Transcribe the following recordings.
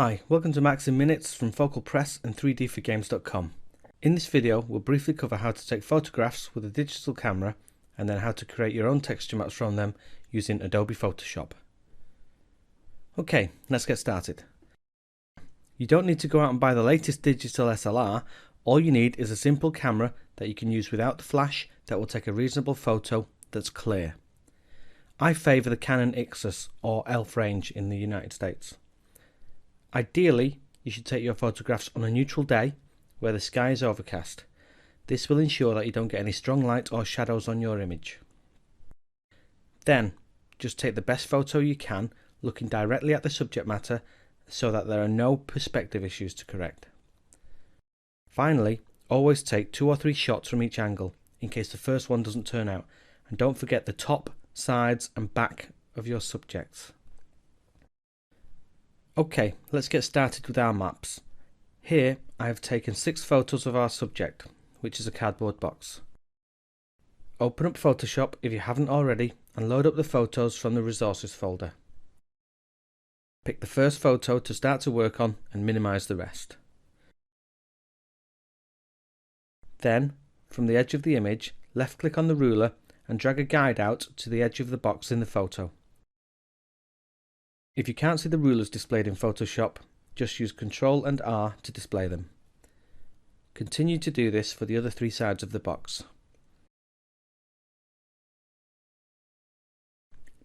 Hi, welcome to Max in Minutes from Focal Press and 3dforgames.com. In this video we'll briefly cover how to take photographs with a digital camera and then how to create your own texture maps from them using Adobe Photoshop. Okay, let's get started. You don't need to go out and buy the latest digital SLR. All you need is a simple camera that you can use without the flash that will take a reasonable photo that's clear. I favour the Canon Ixus or ELPH range in the United States. Ideally, you should take your photographs on a neutral day where the sky is overcast. This will ensure that you don't get any strong light or shadows on your image. Then, just take the best photo you can, looking directly at the subject matter so that there are no perspective issues to correct. Finally, always take 2 or 3 shots from each angle in case the first one doesn't turn out, and don't forget the top, sides and back of your subjects. Okay, let's get started with our maps. Here I have taken 6 photos of our subject, which is a cardboard box. Open up Photoshop if you haven't already and load up the photos from the resources folder. Pick the first photo to start to work on and minimize the rest. Then, from the edge of the image, left click on the ruler and drag a guide out to the edge of the box in the photo. If you can't see the rulers displayed in Photoshop, just use Ctrl and R to display them. Continue to do this for the other 3 sides of the box.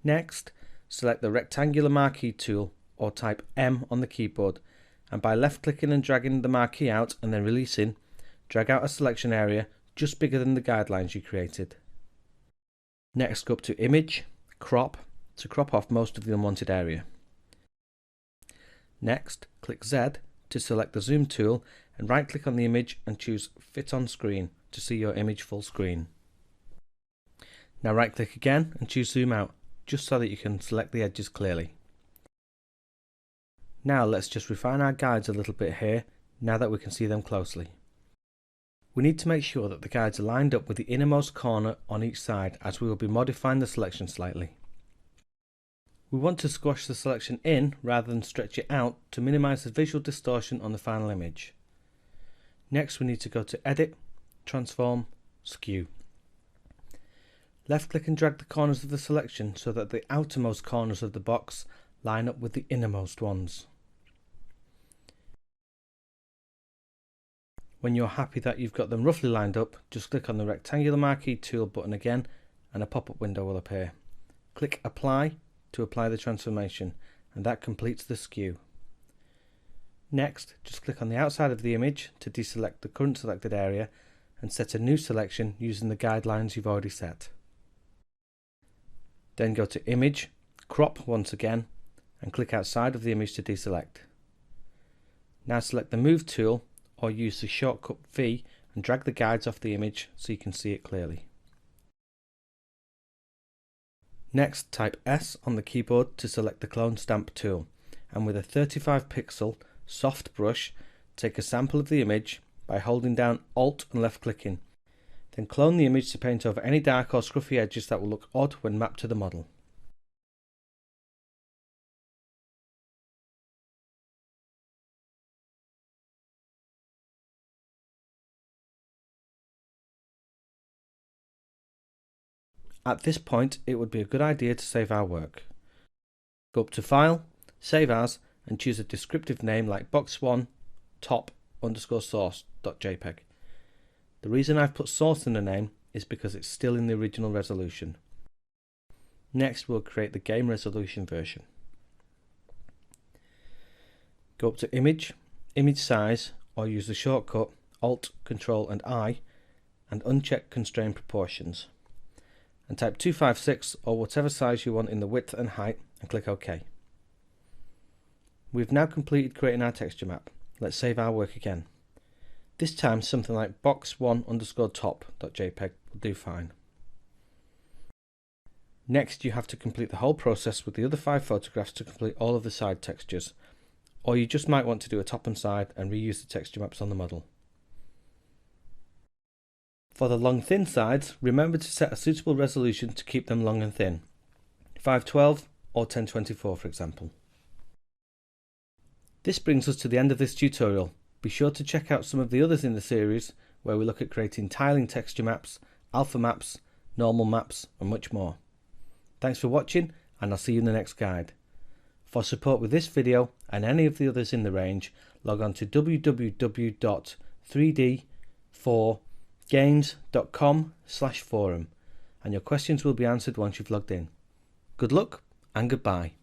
Next, select the rectangular marquee tool or type M on the keyboard, and by left clicking and dragging the marquee out and then releasing, drag out a selection area just bigger than the guidelines you created. Next, go up to Image, Crop to crop off most of the unwanted area. Next, click Z to select the zoom tool and right click on the image and choose Fit on Screen to see your image full screen. Now right click again and choose Zoom Out, just so that you can select the edges clearly. Now let's just refine our guides a little bit here, now that we can see them closely. We need to make sure that the guides are lined up with the innermost corner on each side, as we will be modifying the selection slightly. We want to squash the selection in rather than stretch it out to minimize the visual distortion on the final image. Next we need to go to Edit, Transform, Skew. Left click and drag the corners of the selection so that the outermost corners of the box line up with the innermost ones. When you're happy that you've got them roughly lined up, just click on the rectangular marquee tool button again and a pop-up window will appear. Click Apply to apply the transformation, and that completes the skew. Next, just click on the outside of the image to deselect the current selected area and set a new selection using the guidelines you've already set. Then go to Image, Crop once again, and click outside of the image to deselect. Now select the Move tool or use the shortcut V and drag the guides off the image so you can see it clearly. Next, type S on the keyboard to select the Clone Stamp tool, and with a 35 pixel soft brush, take a sample of the image by holding down Alt and left clicking. Then clone the image to paint over any dark or scruffy edges that will look odd when mapped to the model. At this point, it would be a good idea to save our work. Go up to File, Save As, and choose a descriptive name like box1 top_source.jpg. The reason I've put source in the name is because it's still in the original resolution. Next, we'll create the game resolution version. Go up to Image, Image Size, or use the shortcut Alt, Ctrl and I, and uncheck Constrain Proportions. And type 256 or whatever size you want in the width and height and click OK. We've now completed creating our texture map. Let's save our work again. This time something like box1_top.jpg will do fine. Next you have to complete the whole process with the other 5 photographs to complete all of the side textures, or you just might want to do a top and side and reuse the texture maps on the model. For the long thin sides, remember to set a suitable resolution to keep them long and thin, 512 or 1024 for example. This brings us to the end of this tutorial. Be sure to check out some of the others in the series where we look at creating tiling texture maps, alpha maps, normal maps and much more. Thanks for watching, and I'll see you in the next guide. For support with this video and any of the others in the range, log on to www.3d4games.com/forum and your questions will be answered once you've logged in. Good luck and goodbye.